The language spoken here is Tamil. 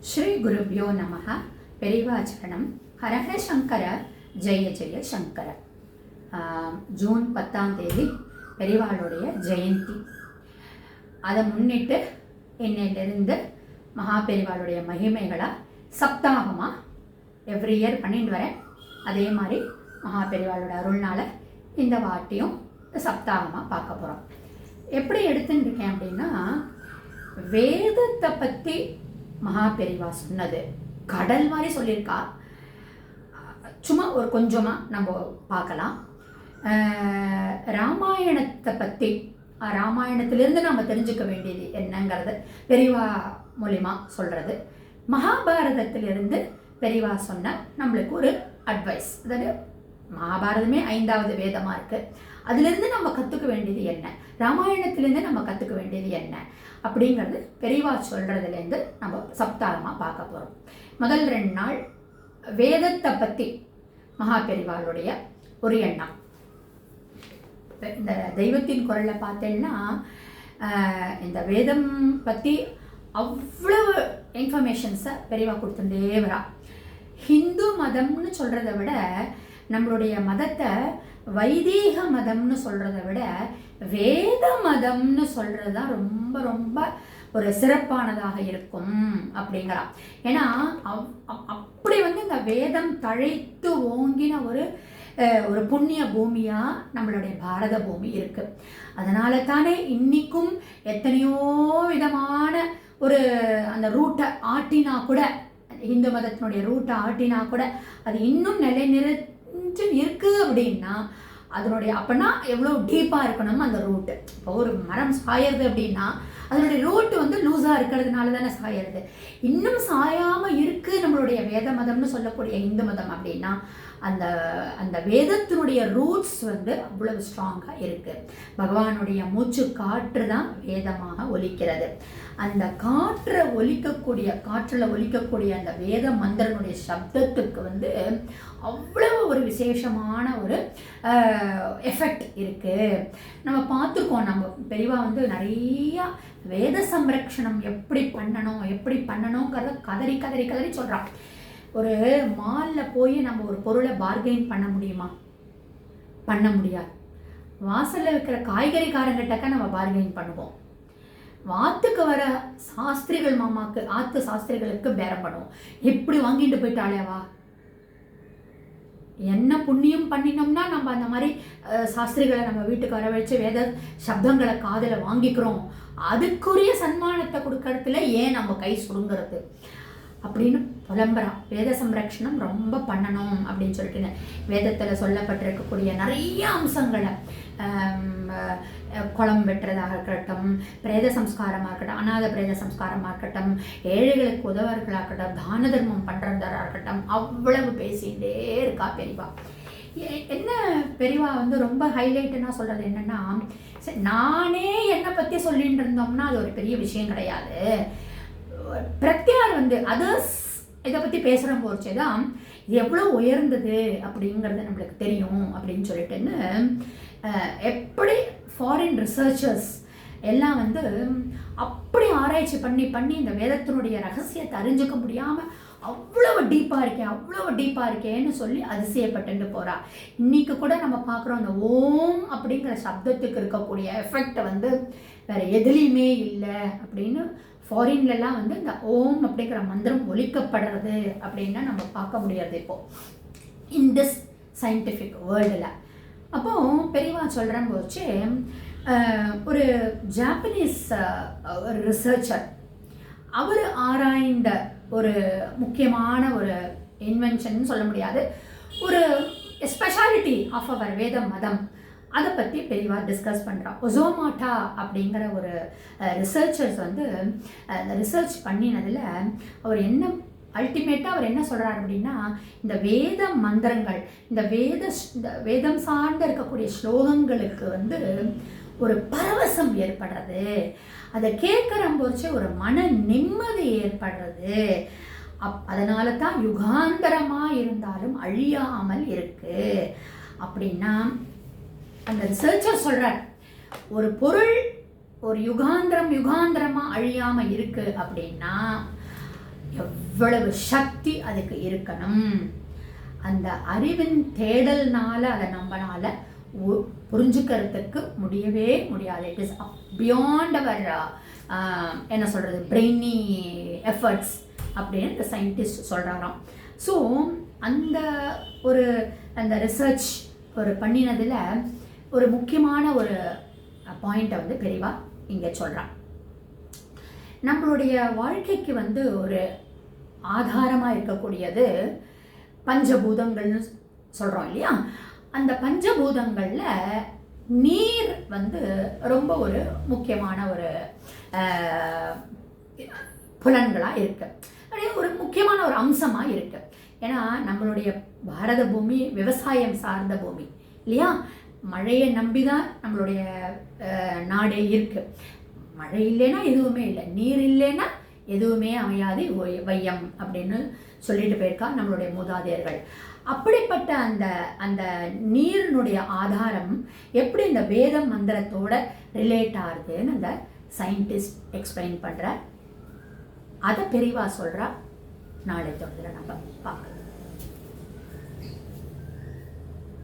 ஸ்ரீ குருப்யோ நமஹ. பெரிவாச்சரணம். ஹரஹர சங்கர, ஜெய ஜெய சங்கர. ஜூன் 10 பெரிவாளுடைய ஜெயந்தி. அதை முன்னிட்டு இன்னையிலிருந்து மகா பெரிவாளுடைய மகிமைகளை சப்தாகமாக எவ்ரி இயர் பண்ணிட்டு வரேன். அதே மாதிரி மகா பெரிவாளோட அருள்னால இந்த வாட்டியும் சப்தாகமாக பார்க்க போகிறோம். எப்படி எடுத்துட்டு இருக்கேன் அப்படின்னா, வேதத்தை பற்றி மகா பெரிவா சொன்னது கடல் மாதிரி சொல்லியிருக்கா. சும்மா ஒரு கொஞ்சமாக நம்ம பார்க்கலாம். ராமாயணத்தை பற்றி, ராமாயணத்திலிருந்து நம்ம தெரிஞ்சுக்க வேண்டியது என்னங்கிறது பெரிவா மூலிமா சொல்கிறது. மகாபாரதத்திலிருந்து பெரிவா சொன்ன நம்மளுக்கு ஒரு அட்வைஸ். அதாவது மகாபாரதமே 5வது வேதமாக இருக்குது. அதுலேருந்து நம்ம கற்றுக்க வேண்டியது என்ன, ராமாயணத்திலேருந்து நம்ம கற்றுக்க வேண்டியது என்ன அப்படிங்கிறது பெரிவா சொல்கிறதுலேருந்து நம்ம சப்தாகமாக பார்க்க போகிறோம். முதல் 2 நாள் வேதத்தை பற்றி மகா பெரிவாளுடைய ஒரு எண்ணம். இந்த தெய்வத்தின் குரலை பார்த்தேன்னா, இந்த வேதம் பற்றி அவ்வளவு இன்ஃபர்மேஷன்ஸை பெரிவா கொடுத்துட்டே வரா. ஹிந்து மதம்னு சொல்கிறத விட, நம்மளுடைய மதத்தை வைதீக மதம்னு சொல்கிறத விட வேத மதம்னு சொல்கிறது தான் ரொம்ப ரொம்ப ஒரு சிறப்பானதாக இருக்கும் அப்படிங்கிறா. ஏன்னா அப்படி இந்த வேதம் தழைத்து ஓங்கின ஒரு புண்ணிய பூமியாக நம்மளுடைய பாரத பூமி இருக்குது. அதனால தானே இன்னைக்கும் எத்தனையோ விதமான அந்த ரூட்டை ஆட்டினா கூட, இந்து மதத்தினுடைய ரூட்டை ஆட்டினா கூட அது இன்னும் நிலைநிறுத்தி இருக்கு அப்படின்னா, அதனுடைய அப்போனா எவ்வளோ டீப்பாக இருக்கணும் அந்த ரூட்டு. இப்போ ஒரு மரம் சாயறது அப்படின்னா அதனுடைய ரூட்டு லூஸாக இருக்கிறதுனால தானே சாயறது. இன்னும் சாயாமல் இருக்குது நம்மளுடைய வேத மதம்னு சொல்லக்கூடிய இந்து மதம் அப்படின்னா, அந்த வேதத்தினுடைய ரூட்ஸ் அவ்வளவு ஸ்ட்ராங்காக இருக்குது. பகவானுடைய மூச்சு காற்று தான் வேதமாக ஒலிக்கிறது. அந்த காற்றில் ஒலிக்கக்கூடிய அந்த வேத மந்திரனுடைய சப்தத்துக்கு அவ்வளவு ஒரு விசேஷமான ஒரு எஃபெக்ட் இருக்குது. நம்ம பார்த்துருக்கோம். நம்ம பெரிவா நிறையா வேத சம்ரக்ஷணம் எப்படி பண்ணணுங்கிறத கதறி கதறி கதறி சொல்கிறான். ஒரு மாலில் போய் நம்ம ஒரு பொருளை பார்கெயின் பண்ண முடியுமா? பண்ண முடியாது. வாசலில் இருக்கிற காய்கறிக்காரங்கிட்டக்க நம்ம பார்கெயின் பண்ணுவோம். வாத்துக்கு வர சாஸ்திரிகள் மாமாக்கு, ஆத்து சாஸ்திரிகளுக்கு பேரம் பண்ணுவோம். எப்படி வாங்கிட்டு போயிட்டாளேவா, என்ன புண்ணியம் பண்ணினோம்னா நம்ம அந்த மாதிரி சாஸ்திரிகளை நம்ம வீட்டுக்கு வர வச்சு வேத சப்தங்களை காதில் வாங்கிக்கிறோம். அதுக்குரிய சன்மானத்தை கொடுக்கறதுல ஏன் நம்ம கை சுடுங்கிறது அப்படின்னு புலம்புறான். வேத சம்ரக்ஷணம் ரொம்ப பண்ணணும் அப்படின்னு சொல்லிட்டு வேதத்தில் சொல்லப்பட்டிருக்கக்கூடிய நிறைய அம்சங்களை, குளம் வெட்டுறதாக இருக்கட்டும், பிரேத சம்ஸ்காரமாக இருக்கட்டும், அநாத பிரேத சம்ஸ்காரமாக இருக்கட்டும், ஏழைகளுக்கு உதவர்களாக இருக்கட்டும், தான தர்மம் பண்ணுறதாக இருக்கட்டும், அவ்வளவு பேசிகிட்டே இருக்கா பெரிவா. என்ன பெரிவா ரொம்ப ஹைலைட்டுன்னா சொல்கிறது என்னென்னா, நானே என்னை பற்றி சொல்லிட்டு இருந்தோம்னா அது ஒரு பெரிய விஷயம் கிடையாது. பிரத்யார் அதர்ஸ் இதை பற்றி பேசுகிற போச்சு தான் இது எவ்வளோ உயர்ந்தது அப்படிங்கிறது நம்மளுக்கு தெரியும் அப்படின்னு சொல்லிட்டுன்னு, எப்படி ஃபாரின் ரிசர்ச்சர்ஸ் எல்லாம் அப்படி ஆராய்ச்சி பண்ணி இந்த வேதத்தினுடைய ரகசியத்தை அறிஞ்சிக்க முடியாமல் அவ்வளவு டீப்பாக இருக்கேன்னு சொல்லி அதிசயப்பட்டு போகிறா. இன்னைக்கு கூட நம்ம பார்க்குறோம், அந்த ஓம் அப்படிங்கிற சப்தத்துக்கு இருக்கக்கூடிய எஃபெக்ட் வேறு எதுலேயுமே இல்லை அப்படின்னு ஃபாரின்லலாம் இந்த ஓம் அப்படிங்கிற மந்திரம் ஒலிக்கப்படுறது அப்படின்னு நம்ம பார்க்க முடியாது இப்போது இன் திஸ் சயின்டிஃபிக் வேர்ல்டில். அப்போது பெரிவா சொல்கிறேன் போச்சு, ஒரு ஜாப்பனீஸ் ஒரு ரிசர்ச்சர், அவர் ஆராய்ந்த ஒரு முக்கியமான ஒரு இன்வென்ஷன் சொல்ல முடியாது, ஒரு ஸ்பெஷாலிட்டி ஆஃப் அவர் வேத மதம், அதை பற்றி பெரிவா டிஸ்கஸ் பண்ணுறா. ஒசோமாட்டா அப்படிங்கிற ஒரு ரிசர்ச்சர்ஸ் அந்த ரிசர்ச் பண்ணினதில் அவர் அல்டிமேட்டாக அவர் என்ன சொல்கிறார் அப்படின்னா, இந்த வேத மந்திரங்கள், இந்த வேதம் சார்ந்து இருக்கக்கூடிய ஸ்லோகங்களுக்கு ஒரு பரவசம் ஏற்படுறது, அதை கேட்குற போச்சு ஒரு மன நிம்மதி ஏற்படுறது. அதனால தான் யுகாந்தரமாக இருந்தாலும் அழியாமல் இருக்கு அப்படின்னா, அந்த ரிசர்ச்சர் சொல்கிறார், ஒரு பொருள் ஒரு யுகாந்தரமாக அழியாமல் இருக்கு அப்படின்னா எவ்வளவு சக்தி அதுக்கு இருக்கணும். அந்த அறிவின் தேடல்னால அதை நம்மளால புரிஞ்சுக்கிறதுக்கு முடியவே முடியாது. இட் இஸ் பியாண்ட் அவர் என்ன சொல்கிறது, பிரெயினி எஃபர்ட்ஸ் அப்படின்னு இந்த சயின்டிஸ்ட் சொல்கிறாராம். ஸோ அந்த ரிசர்ச் பண்ணினதில் ஒரு முக்கியமான ஒரு பாயிண்ட்டை வந்து பெரியவா இங்கே சொல்கிறான். நம்மளுடைய வாழ்க்கைக்கு வந்து ஒரு ஆதாரமாக இருக்கக்கூடியது பஞ்சபூதங்கள்னு சொல்கிறோம் இல்லையா? அந்த பஞ்சபூதங்களில் நீர் வந்து ரொம்ப ஒரு முக்கியமான ஒரு புலன்களாக இருக்கு, அப்படியே ஒரு முக்கியமான ஒரு அம்சமாக இருக்கு. ஏன்னா நம்மளுடைய பாரத பூமி விவசாயம் சார்ந்த பூமி இல்லையா? மழையை நம்பி தான் நம்மளுடைய நாடே இருக்கு. மழை இல்லைன்னா எதுவுமே இல்லை, நீர் இல்லைன்னா எதுவுமே அமையாது வையம் அப்படின்னு சொல்லிட்டு போயிருக்கா நம்மளுடைய மூதாதையர்கள். அப்படிப்பட்ட அந்த நீரினுடைய ஆதாரம் எப்படி இந்த வேத மந்திரத்தோட ரிலேட் ஆகுதுன்னு அந்த சயின்டிஸ்ட் எக்ஸ்பிளைன் பண்ணுற, அதை பெரியவா சொல்கிறா. நாளை தொடர்ந்து நம்ம பார்க்கலாம்.